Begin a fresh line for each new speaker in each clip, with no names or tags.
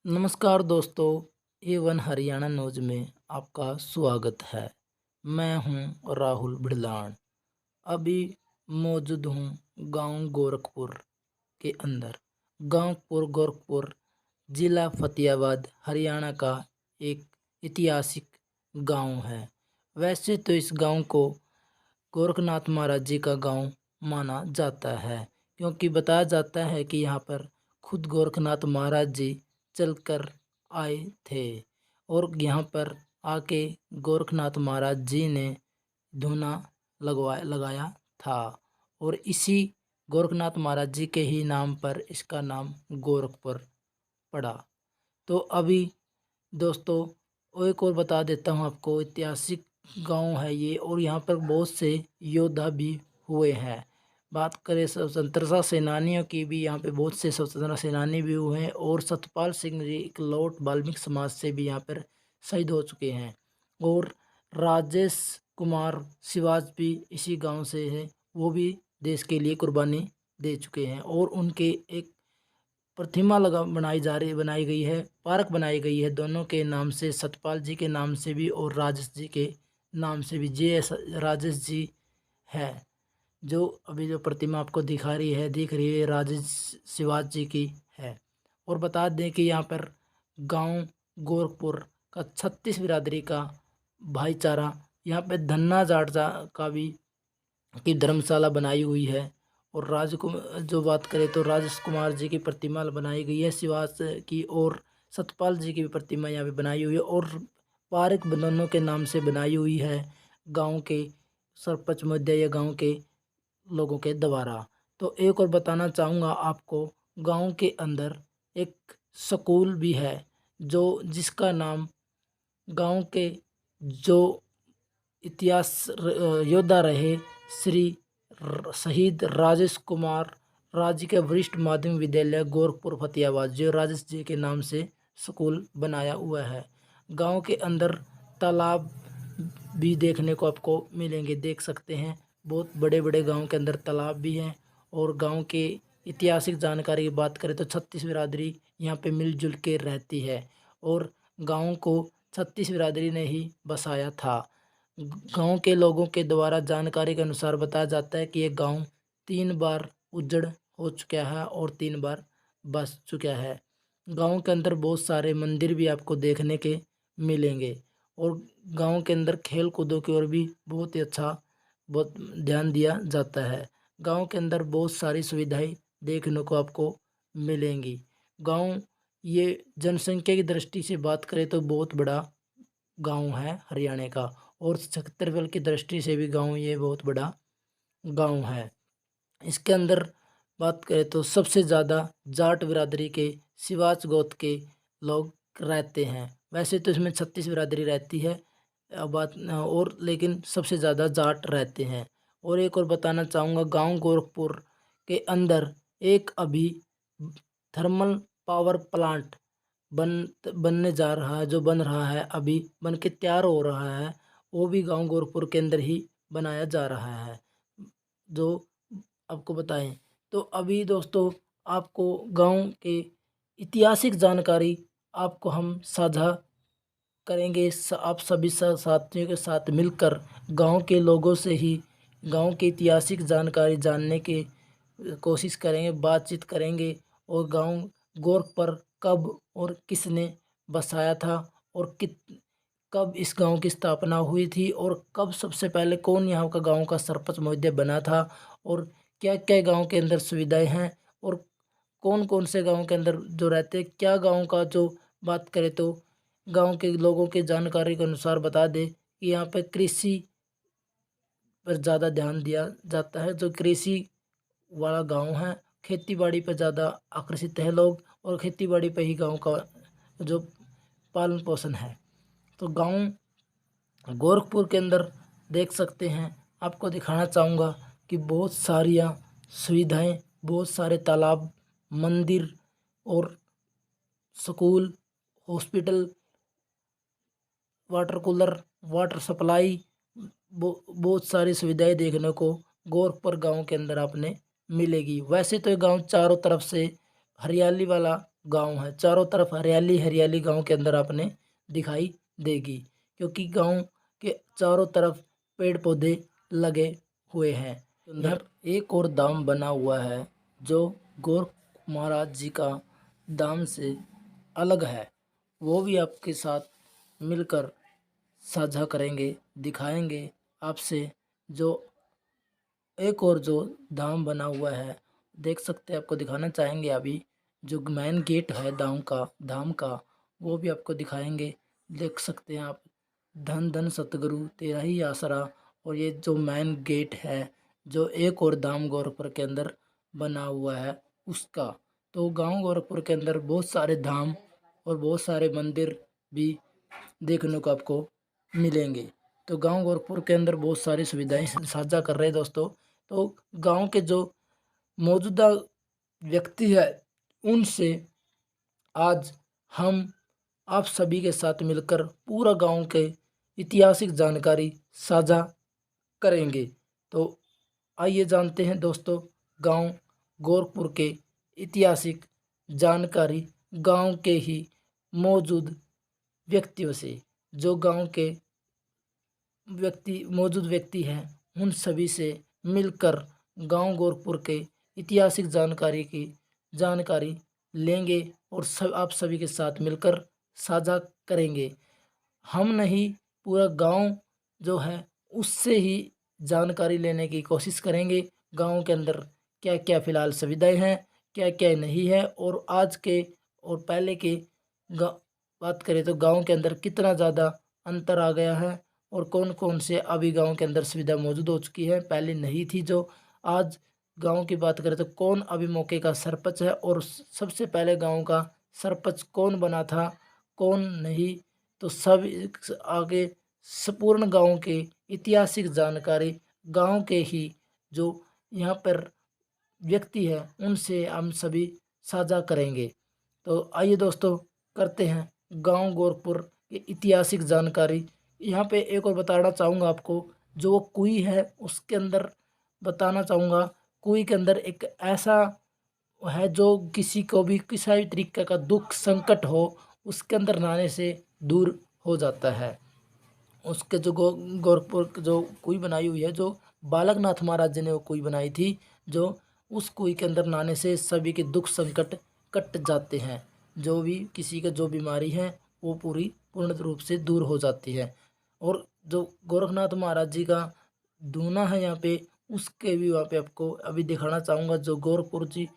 नमस्कार दोस्तों, A1 Haryana news में आपका स्वागत है। मैं हूं राहुल बिड़लान। अभी मौजूद हूं गांव गोरखपुर के अंदर। गांव गोरखपुर जिला फतेहाबाद हरियाणा का एक ऐतिहासिक गांव है। वैसे तो इस गांव को गोरखनाथ महाराज जी का गांव माना जाता है, क्योंकि बताया जाता है कि यहाँ पर खुद गोरखनाथ महाराज जी चलकर आए थे और यहाँ पर आके गोरखनाथ महाराज जी ने धूना लगाया था और इसी गोरखनाथ महाराज जी के ही नाम पर इसका नाम गोरखपुर पड़ा। तो अभी दोस्तों एक और बता देता हूँ आपको, ऐतिहासिक गांव है ये और यहाँ पर बहुत से योद्धा भी हुए हैं। बात करें स्वतंत्रता सेनानियों की भी, यहाँ पे बहुत से स्वतंत्रता सेनानी भी हुए हैं और सतपाल सिंह जी एक लौट वाल्मीकि समाज से भी यहाँ पर शहीद हो चुके हैं। और राजेश कुमार शिवाज भी इसी गांव से है, वो भी देश के लिए कुर्बानी दे चुके हैं और उनके एक प्रतिमा बनाई गई है, पार्क बनाई गई है दोनों के नाम से, सतपाल जी के नाम से भी और राजेश जी के नाम से भी। राजेश जी है जो अभी जो प्रतिमा आपको दिख रही है राजेश शिवाज जी की है। और बता दें कि यहाँ पर गांव गोरखपुर का 36 बिरादरी का भाईचारा, यहाँ पे धन्ना जाट का भी की धर्मशाला बनाई हुई है। और राजकुमार जो बात करें तो राजेश कुमार जी की प्रतिमा बनाई गई है शिवाज की, और सतपाल जी की भी प्रतिमा यहाँ पे बनाई हुई है और पार्क दोनों के नाम से बनाई हुई है गांव के सरपंच महोदय या गांव के लोगों के द्वारा। तो एक और बताना चाहूँगा आपको, गांव के अंदर एक स्कूल भी है जो जिसका नाम गांव के जो इतिहास योद्धा रहे श्री शहीद राजेश कुमार राजकीय वरिष्ठ माध्यमिक विद्यालय गोरखपुर फतेहाबाद, जो राजेश जी के नाम से स्कूल बनाया हुआ है। गांव के अंदर तालाब भी देखने को आपको मिलेंगे, देख सकते हैं बहुत बड़े बड़े गांव के अंदर तालाब भी हैं। और गांव के ऐतिहासिक जानकारी की बात करें तो 36 बिरादरी यहाँ पे मिलजुल के रहती है और गांव को 36 बिरादरी ने ही बसाया था। गांव के लोगों के द्वारा जानकारी के अनुसार बताया जाता है कि ये गांव 3 बार उजड़ हो चुका है और 3 बार बस चुका है। गांव के अंदर बहुत सारे मंदिर भी आपको देखने के मिलेंगे और गांव के अंदर खेल कूदों की ओर भी बहुत ही अच्छा बहुत ध्यान दिया जाता है। गांव के अंदर बहुत सारी सुविधाएं देखने को आपको मिलेंगी। गांव ये जनसंख्या की दृष्टि से बात करें तो बहुत बड़ा गांव है हरियाणा का, और क्षेत्रफल की दृष्टि से भी गांव ये बहुत बड़ा गांव है। इसके अंदर बात करें तो सबसे ज़्यादा जाट बिरादरी के शिवाज गोत्र के लोग रहते हैं। वैसे तो इसमें 36 बिरादरी रहती है बात और, लेकिन सबसे ज़्यादा जाट रहते हैं। और एक और बताना चाहूँगा, गांव गोरखपुर के अंदर एक अभी थर्मल पावर प्लांट बनने जा रहा है, जो बन रहा है अभी बन के तैयार हो रहा है, वो भी गांव गोरखपुर के अंदर ही बनाया जा रहा है जो आपको बताएं। तो अभी दोस्तों आपको गांव के ऐतिहासिक जानकारी आपको हम साझा करेंगे, आप सभी साथियों के साथ मिलकर गांव के लोगों से ही गांव की ऐतिहासिक जानकारी जानने की कोशिश करेंगे, बातचीत करेंगे। और गांव गोरखपुर कब और किसने बसाया था और कब इस गांव की स्थापना हुई थी और कब सबसे पहले कौन यहाँ का गांव का सरपंच महोदय बना था और क्या क्या गांव के अंदर सुविधाएं हैं और कौन कौन से गांव के अंदर जो रहते हैं, क्या गांव का जो बात करें तो गांव के लोगों के जानकारी के अनुसार बता दें कि यहाँ पे कृषि पर ज़्यादा ध्यान दिया जाता है, जो कृषि वाला गांव है। खेती बाड़ी पर ज़्यादा आकर्षित है लोग और खेती बाड़ी पर ही गांव का जो पालन पोषण है। तो गांव गोरखपुर के अंदर देख सकते हैं, आपको दिखाना चाहूँगा कि बहुत सारियाँ सुविधाएं, बहुत सारे तालाब, मंदिर और school, hospital, water cooler, water supply, बहुत सारी सुविधाएं देखने को गोरखपुर गांव के अंदर आपने मिलेगी। वैसे तो ये गांव चारों तरफ से हरियाली वाला गांव है। चारों तरफ हरियाली हरियाली गांव के अंदर आपने दिखाई देगी, क्योंकि गांव के चारों तरफ पेड़ पौधे लगे हुए हैं। अंदर एक और धाम बना हुआ है जो गोरख महाराज जी का धाम से अलग है, वो भी आपके साथ मिलकर साझा करेंगे, दिखाएंगे आपसे। जो एक और जो धाम बना हुआ है, देख सकते हैं, आपको दिखाना चाहेंगे। अभी जो मेन गेट है धाम का वो भी आपको दिखाएंगे। देख सकते हैं आप, धन धन सतगुरु तेरा ही आसरा। और ये जो मेन गेट है जो एक और धाम गोरखपुर के अंदर बना हुआ है उसका। तो गांव गोरखपुर के अंदर बहुत सारे धाम और बहुत सारे मंदिर भी देखने को आपको मिलेंगे। तो गांव गोरखपुर के अंदर बहुत सारी सुविधाएं साझा कर रहे हैं दोस्तों। तो गांव के जो मौजूदा व्यक्ति है उनसे आज हम आप सभी के साथ मिलकर पूरा गांव के ऐतिहासिक जानकारी साझा करेंगे। तो आइए जानते हैं दोस्तों गांव गोरखपुर के ऐतिहासिक जानकारी गांव के ही मौजूद व्यक्तियों से। जो गांव के मौजूद व्यक्ति हैं उन सभी से मिलकर गांव गोरखपुर के ऐतिहासिक जानकारी लेंगे और आप सभी के साथ मिलकर साझा करेंगे। हम नहीं, पूरा गांव जो है उससे ही जानकारी लेने की कोशिश करेंगे। गांव के अंदर क्या क्या फ़िलहाल सुविधाएं हैं, क्या क्या नहीं है, और आज के और पहले के बात करें तो गांव के अंदर कितना ज़्यादा अंतर आ गया है, और कौन कौन से अभी गांव के अंदर सुविधा मौजूद हो चुकी है, पहले नहीं थी। जो आज गांव की बात करें तो कौन अभी मौके का सरपंच है, और सबसे पहले गांव का सरपंच कौन बना था, कौन नहीं, तो सब आगे संपूर्ण गांव के ऐतिहासिक जानकारी गांव के ही जो यहाँ पर व्यक्ति है उनसे हम सभी साझा करेंगे। तो आइए दोस्तों करते हैं गांव गोरखपुर की ऐतिहासिक जानकारी। यहाँ पे एक और बताना चाहूँगा आपको, जो वो कुई है उसके अंदर बताना चाहूँगा। कुई के अंदर एक ऐसा है जो किसी को भी किसी भी तरीके का दुख संकट हो उसके अंदर नहाने से दूर हो जाता है। उसके जो गोरखपुर जो कुई बनाई हुई है, जो बालकनाथ महाराज जी ने वो कुई बनाई थी, जो उस कुई के अंदर नहाने से सभी के दुख संकट कट जाते हैं। जो भी किसी का जो बीमारी है वो पूरी पूर्ण रूप से दूर हो जाती है। और जो गोरखनाथ महाराज जी का दूना है यहाँ पे, उसके भी वहाँ पे आपको अभी दिखाना चाहूँगा। जो गोरखपुर जी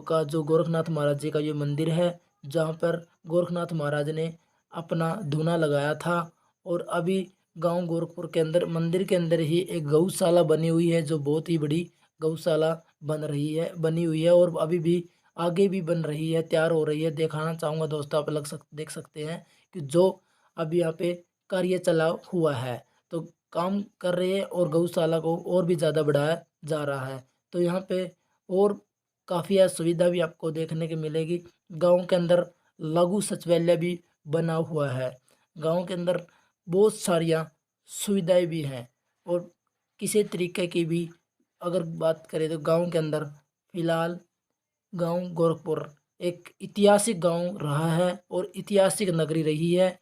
का जो गोरखनाथ महाराज जी का ये मंदिर है, जहाँ पर गोरखनाथ महाराज ने अपना धूना लगाया था। और अभी गांव गोरखपुर के अंदर मंदिर के अंदर ही एक गौशाला बनी हुई है, जो बहुत ही बड़ी गौशाला बनी हुई है, और अभी भी आगे भी बन रही है, तैयार हो रही है। दिखाना चाहूँगा दोस्तों, आप देख सकते हैं कि जो अभी यहाँ पे कार्य चला हुआ है, तो काम कर रहे हैं और गौशाला को और भी ज़्यादा बढ़ाया जा रहा है। तो यहाँ पे और काफ़ी सुविधा भी आपको देखने को मिलेगी। गांव के अंदर लघु सचिवालय भी बना हुआ है। गांव के अंदर बहुत सारियाँ सुविधाएं भी हैं, और किसी तरीके की भी अगर बात करें तो गांव के अंदर फ़िलहाल गांव गोरखपुर एक ऐतिहासिक गांव रहा है और ऐतिहासिक नगरी रही है।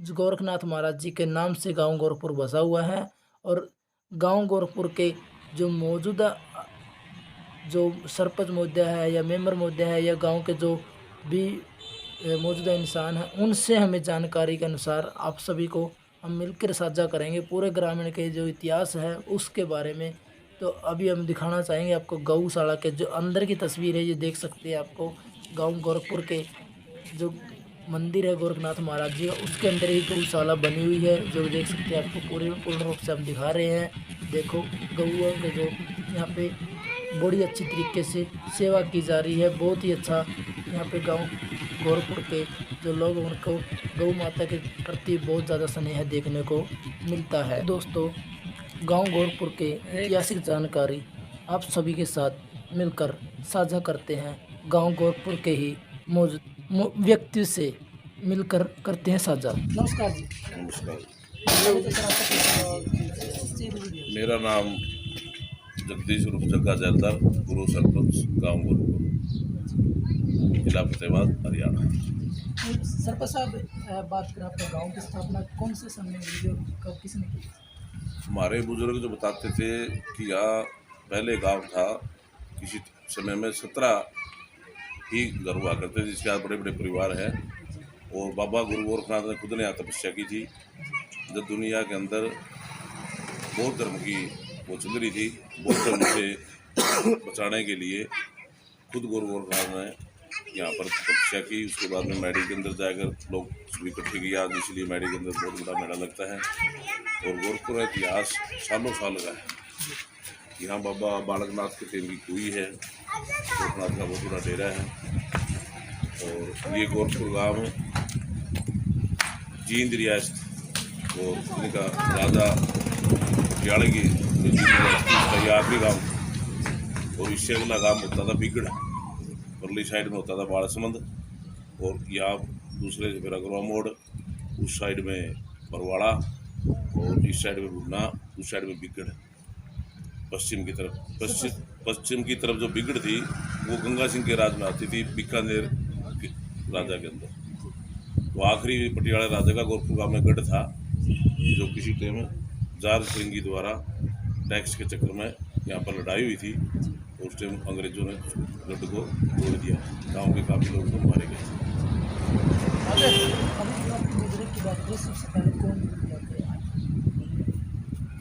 गोरखनाथ महाराज जी के नाम से गांव गोरखपुर बसा हुआ है। और गांव गोरखपुर के जो मौजूदा जो सरपंच महोदय है या मेंबर महोदय है या गांव के जो भी मौजूदा इंसान हैं, उनसे हमें जानकारी के अनुसार आप सभी को हम मिलकर साझा करेंगे पूरे ग्रामीण के जो इतिहास है उसके बारे में। तो अभी हम दिखाना चाहेंगे आपको गौशाला के जो अंदर की तस्वीर है, ये देख सकते हैं। आपको गांव गोरखपुर के जो मंदिर है गोरखनाथ महाराज जी, उसके अंदर ही गौशाला बनी हुई है, जो देख सकते हैं। आपको पूर्ण रूप से हम दिखा रहे हैं। देखो गौओं के जो यहाँ पे बड़ी अच्छी तरीके से सेवा की जा रही है। बहुत ही अच्छा यहाँ पे गांव गोरखपुर के जो लोग उनको गौ माता के प्रति बहुत ज़्यादा स्नेह देखने को मिलता है। दोस्तों गांव गोरखपुर के ऐतिहासिक जानकारी आप सभी के साथ मिलकर साझा करते हैं। गांव गोरखपुर के ही मौजूद व्यक्ति से मिलकर करते हैं साझा। नमस्कार जी।
नमस्कार, मेरा नाम जगदीश रूप जग्गा जैलदार, पूर्व सरपंच गाँव गोरखपुर। जिला फतेहाबाद, हरियाणा।
सरपंच साहब, बात करें अपने गांव की स्थापना कौन से समय में हुई और कब किसने की?
हमारे बुजुर्ग जो बताते थे कि यहाँ पहले गांव था, किसी समय में 17 ही घर हुआ करते थे, जिसके यहाँ बड़े बड़े परिवार हैं। और बाबा गुरु गोरखनाथ ने खुद ने यहाँ तपस्या की थी जब दुनिया के अंदर बौद्ध धर्म की वो चल रही थी। बौद्ध धर्म से बचाने के लिए खुद गुरु गोरखनाथ ने यहाँ पर तपस्या की। उसके बाद में मैडी के अंदर जाकर लोग सभी इकट्ठे किया, इसलिए मैडी के अंदर बहुत बड़ा मेला लगता है। और गोरखपुर का इतिहास सालों साल का है। यहाँ बाबा बालकनाथ के तेल की कुई है, गोरखनाथ का बहुत बड़ा डेरा है। और ये गोरखपुर गाँव जींद रियासत और इनका राजा पटियाले की जो जींद रियासत उसका ये आखिरी गाँव था। और इससे अगला गाँव होता था बिगड़, परली साइड में होता था बाड़समंद। और यहाँ दूसरे से फिर अगरवा मोड़, उस साइड में बरवाड़ा, और इस साइड में बुढ़ना, उस साइड में बिगड़। पश्चिम की तरफ पश्चिम की तरफ जो बिगड़ थी वो गंगा सिंह के राज में आती थी, बीकानेर के राजा के अंदर। तो आखिरी पटियाला राजा का गोरखपुर गाँव में गढ़ था, जो किसी टाइम जार सिंगी द्वारा टैक्स के चक्कर में यहाँ पर लड़ाई हुई थी। और उस टाइम अंग्रेजों ने गढ़ को तोड़ दिया, गांव के काफ़ी लोग तो मारे गए।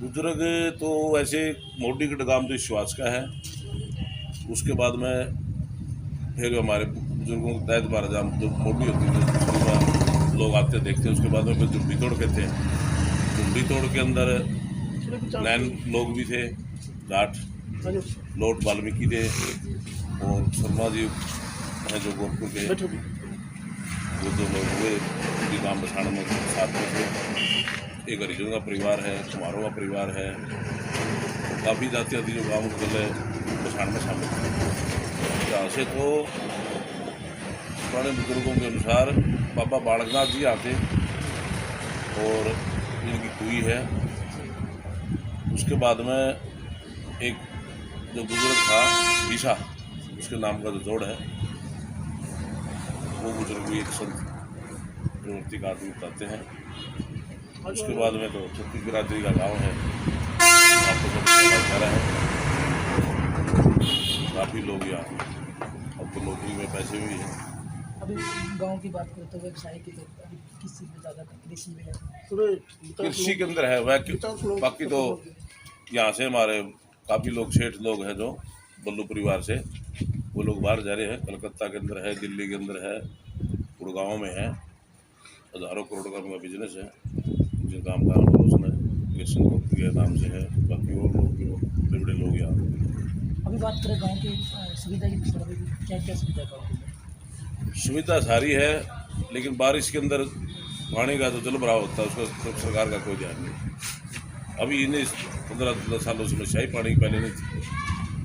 बुजुर्ग तो ऐसे मोडीगढ़ गांव तो विश्वास का है। उसके बाद में फिर हमारे बुजुर्गों को दैत बारह जाम जो मोडी होती है, लोग आते देखते हैं। उसके बाद में फिर झुंडी तोड़ कहते हैं। झुंडी तोड़ के अंदर नैन लोग भी थे, जाट लोट वाल्मीकि थे, और शर्मा जी हैं जो गोरखपुर के, वो दो लोग हुए उनकी गाँव बसाने में साथ में थे। एक हरिजन का परिवार है, कुमारों का परिवार है, काफ़ी जाति आदि जो गाँव के बसाने में शामिल थे। यहाँ से तो पुराने बुजुर्गों के अनुसार बाबा बालकनाथ जी आते और इनकी कुई है। उसके बाद में एक जो बुजुर्ग था ईशा, उसके नाम का जो जोड़ है, वो बुजुर्ग भी एक संत प्रवृत्ति का आदमी बताते हैं। उसके बाद में तो छत्तीस बिरादरी का गांव है, आपको सब भाईचारा है, काफ़ी लोग यहाँ अब तो नौकरी में पैसे भी हैं।
अभी गांव की बात करें तो व्यवसाय की तो अभी किस चीज़ में ज़्यादा कृषि में है?
कृषि के अंदर है वह, बाकी तो यहाँ से हमारे काफ़ी लोग सेठ लोग हैं जो बल्लू परिवार से, वो लोग बाहर जा रहे हैं। कलकत्ता के अंदर है, दिल्ली के अंदर है, गुड़गांव में है। हज़ारों करोड़ का उनका बिजनेस है, जिन काम का रोशन है, कृष्ण के नाम से है। बाकी और लोग भी बड़े बड़े लोग यहाँ।
अभी बात करें गांव की सुविधा की, क्या क्या सुविधा गाँव की?
सुविधा सारी है, लेकिन बारिश के अंदर पानी का जो जल भराव होता है उसका तो सरकार का कोई ध्यान नहीं। अभी इन्हें 15 सालों से समस्या ही पानी की पहले नहीं थी।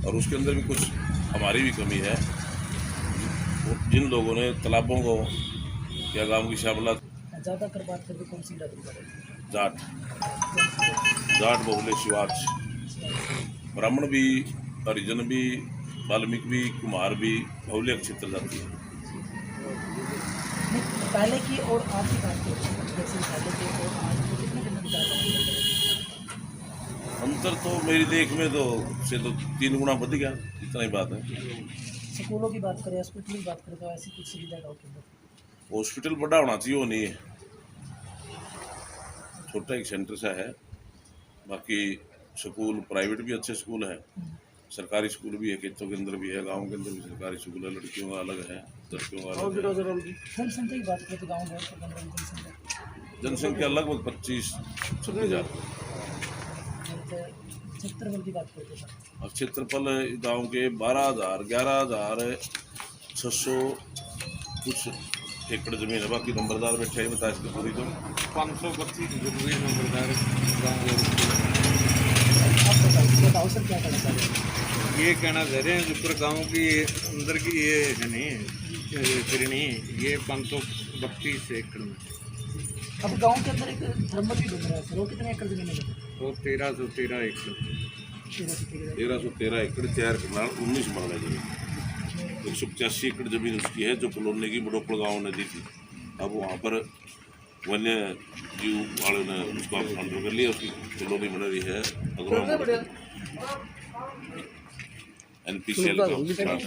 और उसके अंदर भी कुछ हमारी भी कमी है। जिन लोगों ने तालाबों को या गाँव की श्यामला,
ज़्यादातर बात करके कौन सी जाति है?
जाट बहुले शिवाच, ब्राह्मण भी, हरिजन भी, वाल्मीकि भी, कुमार भी, बहुले क्षेत्र जाती है।
पहले की और आज की बात करें, जैसे पहले के और आज के कितने भिन्न
अंतर तो मेरी देख में तो से तो 3 गुना बढ़ गया, इतना ही बात है।
स्कूलों की बात करें, हॉस्पिटल की बात करें, तो ऐसी कुछ सुविधा गाँव के अंदर?
हॉस्पिटल बड़ा होना चाहिए, वो नहीं है, छोटा एक सेंटर सा है। बाकी स्कूल प्राइवेट भी अच्छे स्कूल है, सरकारी स्कूल भी है, खेतों के अंदर भी है, गाँव के अंदर भी सरकारी स्कूल है। लड़कियों का अलग है, लड़कियों का अलग है।
जनसंख्या की बात करें तो गाँव जनसंख्या
जनसंख्या लगभग 25-26 हज़ार।
क्षेत्रफल की बात करते हैं,
और क्षेत्रफल गाँव के 11,600 कुछ एकड़ जमीन है। बाकी नंबरदार बैठे हैं, बता इसकी पूरी तो
525 जरूरी नंबरदार गाँव।
आप बताओ सर, क्या कहना चाह रहे हैं?
ये कहना चाह रहे हैं जो पूरे गाँव की अंदर की ये है नहीं श्रेणी, ये 532 एकड़ में।
अब गांव के अंदर एक थर्मल भी बन रहा है सर, वो कितने एकड़ जमीन है?
वो 1313 एकड़।
1313 एकड़, 4 कनाल 19 मरला जमीन। 185 एकड़ जमीन उसकी है जो कॉलोनी की बड़ोपड़ गाँव ने दी थी। अब वहाँ पर वन्य जीव वालों ने उसको अंडर कर लिया, उसकी कॉलोनी बन रही है NPCL का plant,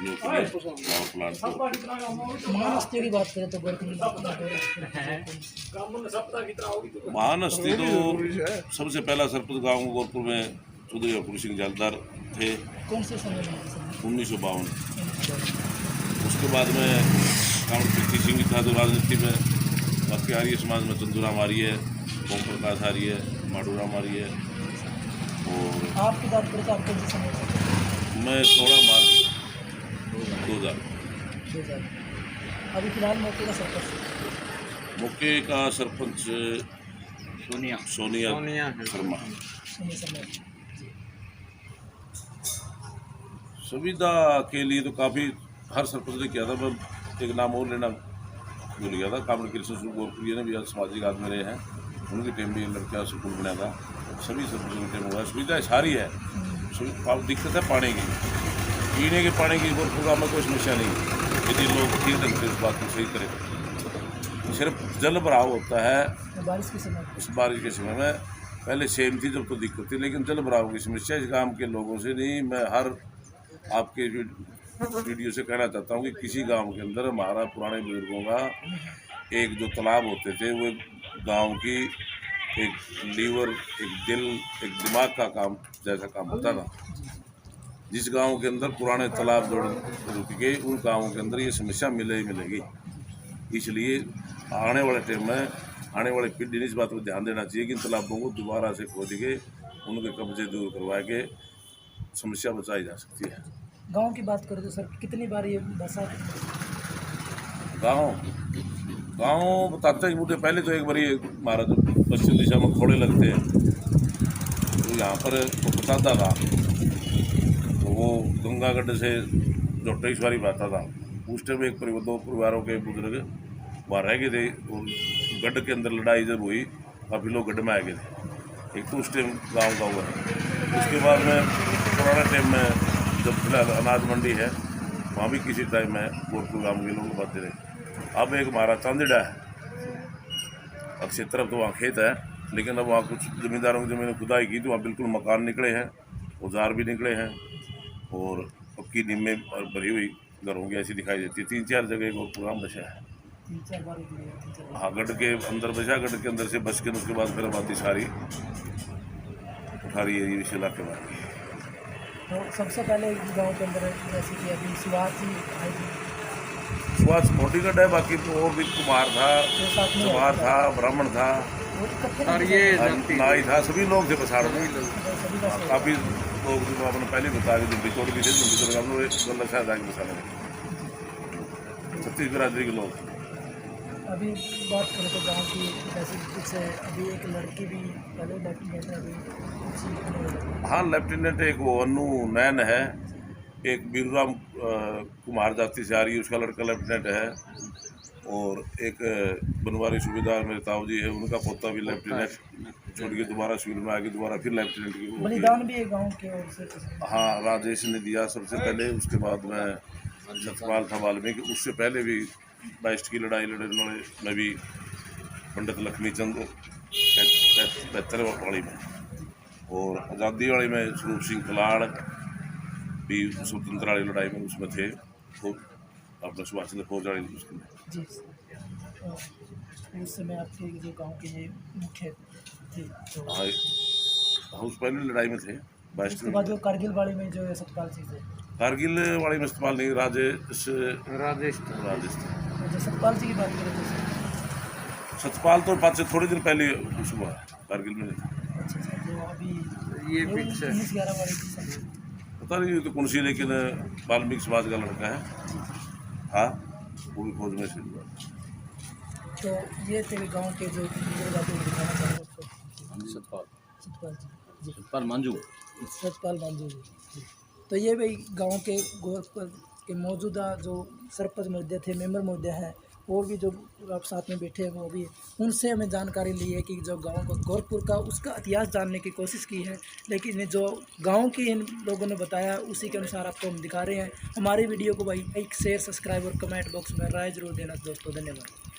nuclear power plant.
Maharashtra की बात करें तो
महान हस्ती तो सबसे पहला सरपंच गाँव गोरखपुर में चौधरी अपूर सिंह जालदार थे,
कौन से समय में
1952। उसके बाद में कांवड़ प्रीति सिंह था जो राजनीति में, बाकी आर्य समाज में चंदूराम आर्य है, ओम प्रकाश आर्य है, माडूराम आर्य है। और
आपकी बात करें तो आप कौन से समय
मैं 16 मार्च 2000
अभी फिलहाल मौके का सरपंच
मौके का सरपंच
सोनिया
सोनिया
है।
शर्मा।
समय समय
सुविधा के लिए तो काफ़ी हर सरपंच ने किया था, मैं एक नाम और लेना भूल गया था। कामड़ कृष्ण गोरखपुर ने भी सामाजिक आदमी रहे हैं, उनकी टीम भी लड़का स्कूल बनाया था। सभी सरपंच की टीम हुआ है, सुविधाएँ सारी है। दिक्कत है पानी की, पीने के पानी की गोरखपुर गाँव में कोई समस्या नहीं है, यदि लोग ठीक ढंग से इस बात को सही करें। सिर्फ जल भराव होता है
बारिश के समय
इस बारिश के समय में, पहले सेम थी जब तो दिक्कत थी, लेकिन जल भराव की समस्या इस गांव के लोगों से नहीं। मैं हर आपके वीडियो से कहना चाहता हूं कि किसी गांव के अंदर हमारा पुराने बुजुर्गों का एक जो तालाब होते थे वो गांव की एक लीवर, एक दिल, एक दिमाग का काम जैसा काम होता था। जिस गांव के अंदर पुराने तालाब जोड़ रुक गए, उन गाँवों के अंदर ये समस्या मिलेगी। इसलिए आने वाले टाइम में आने वाली पीढ़ी ने इस बात पर ध्यान देना चाहिए कि इन तालाबों को दोबारा से खोद के उनके कब्जे दूर करवा के समस्या बचाई जा सकती है।
गांव की बात करें तो सर कितनी बार ये बरसात
गाँव बताते हैं मुझे पहले तो एक बार ये हमारा जो पश्चिम दिशा में खोड़े लगते हैं तो यहाँ पर वो बताता था, तो वो गंगा गड्ढे से जोटेश्वरी बहता था। उस टाइम एक परिवार, 2 परिवारों के बुजुर्ग वहाँ रह गए थे, और गड्ढे के अंदर लड़ाई जब हुई काफ़ी लोग गड्ढे में आ गए थे। एक तो उस टाइम गाँव का हुआ है। उसके बाद में पुराने टाइम में जब फिलहाल अनाज मंडी है वहाँ भी किसी टाइम में गोरखपुर गाँव के लोग बातें रहे। अब एक हमारा चांदीड़ा है, अक्षय तरफ तो वहाँ खेत है, लेकिन अब वहाँ कुछ ज़मींदारों की ज़मीन खुदाई की तो वहाँ बिल्कुल मकान निकले हैं, औजार भी निकले हैं, और पक्की नीमें भरी हुई घरों की ऐसी दिखाई देती है। 3-4 जगह गोरखपुर गाँव बसा है।
3-4 बार
हाँ, गढ़ के अंदर बचा, गढ़ के अंदर से बस के उसके बाद फिर आबादी सारी उठारी एरिया इस इलाके में।
तो सबसे पहले गांव के अंदर जैसे कि अभी सुहास जी आई थी,
सुहास मोटीगढ़ है, बाकी तो और भी कुमार था,
जो साथ में
चमार था, ब्राह्मण था,
वो इकट्ठे
और ये
नाई था, सभी लोग थे बसाड़ में।
सभी का
काफ़ी लोग जो आपने पहले बताया कि झुंडी तोड़ गई थी, झुंडी तोड़ हम लोग गलत शायद आगे बसाने में 36 बिरादरी के लोग।
अभी बात करें तो गांव की जैसे कुछ अभी एक लड़की भी पहले लेफ्टिनेंट है, अभी कुछ
हाँ, लेफ्टिनेंट एक वो अन्नू नैन है, एक बीरूराम कुमार जाति से आ रही है, उसका लड़का लेफ्टिनेंट है, और एक बनवारी सूबेदार मेरे ताऊ जी है, उनका पोता भी लेफ्टिनेंट छोड़ के दोबारा सिविल में आके दोबारा फिर लेफ्टिनेंट की
बलिदान भी है गांव के ओर से।
हाँ, राजेश ने दिया सबसे पहले, उसके बाद में सतपाल था वाल्मीकि, उससे पहले भी बाइस्ट की लड़ाई लड़ने में भी पंडित लक्ष्मीचंद 75 वाली में, और आज़ादी वाली में स्वरूप सिंह कलाड़ भी स्वतंत्र वाली लड़ाई में उसमें थे, तो अपने सुभाष चंद्र फौज वाली उसमें।
जी उस समय आपके जो गांव के ये मुख्य थे तो
हाँ, उस पहली लड़ाई में थे बाइस्ट
उसके
में।
बाद जो कारगिल वाली में जो है सतपाल सिंह थे,
कारगिल वाली में सतपाल नहीं, राजेश
राजेश
राजेश थे।
जो सतपाल सिंह की बात करें तो
सतपाल तो 5 से थोड़े दिन पहले सुबह कारगिल में नहीं था।
अच्छा जो अभी
ये पीछे
19-11 वाली की समय
पता नहीं तो कौन सी, लेकिन वाल्मीकि समाज का लड़का है। हाँ, वो भी फौज में से हुआ।
तो ये थे गांव के जो बुजुर्ग आपको दिखाना चाहूँगा
सतपाल
सतपाल जी
सतपाल मांझू
सतपाल मांझू जी। तो ये भाई गांव के गोरखपुर के मौजूदा जो सरपंच महोदय थे, मेंबर महोदय हैं, और भी जो आप साथ में बैठे हैं वो भी, उनसे हमें जानकारी ली है कि जो गांव का गोरखपुर का उसका इतिहास जानने की कोशिश की है, लेकिन जो गांव की इन लोगों ने बताया उसी के अनुसार आपको हम दिखा रहे हैं। हमारी वीडियो को भाई लाइक शेयर सब्सक्राइब और कमेंट बॉक्स में राय जरूर देना दोस्तों। धन्यवाद।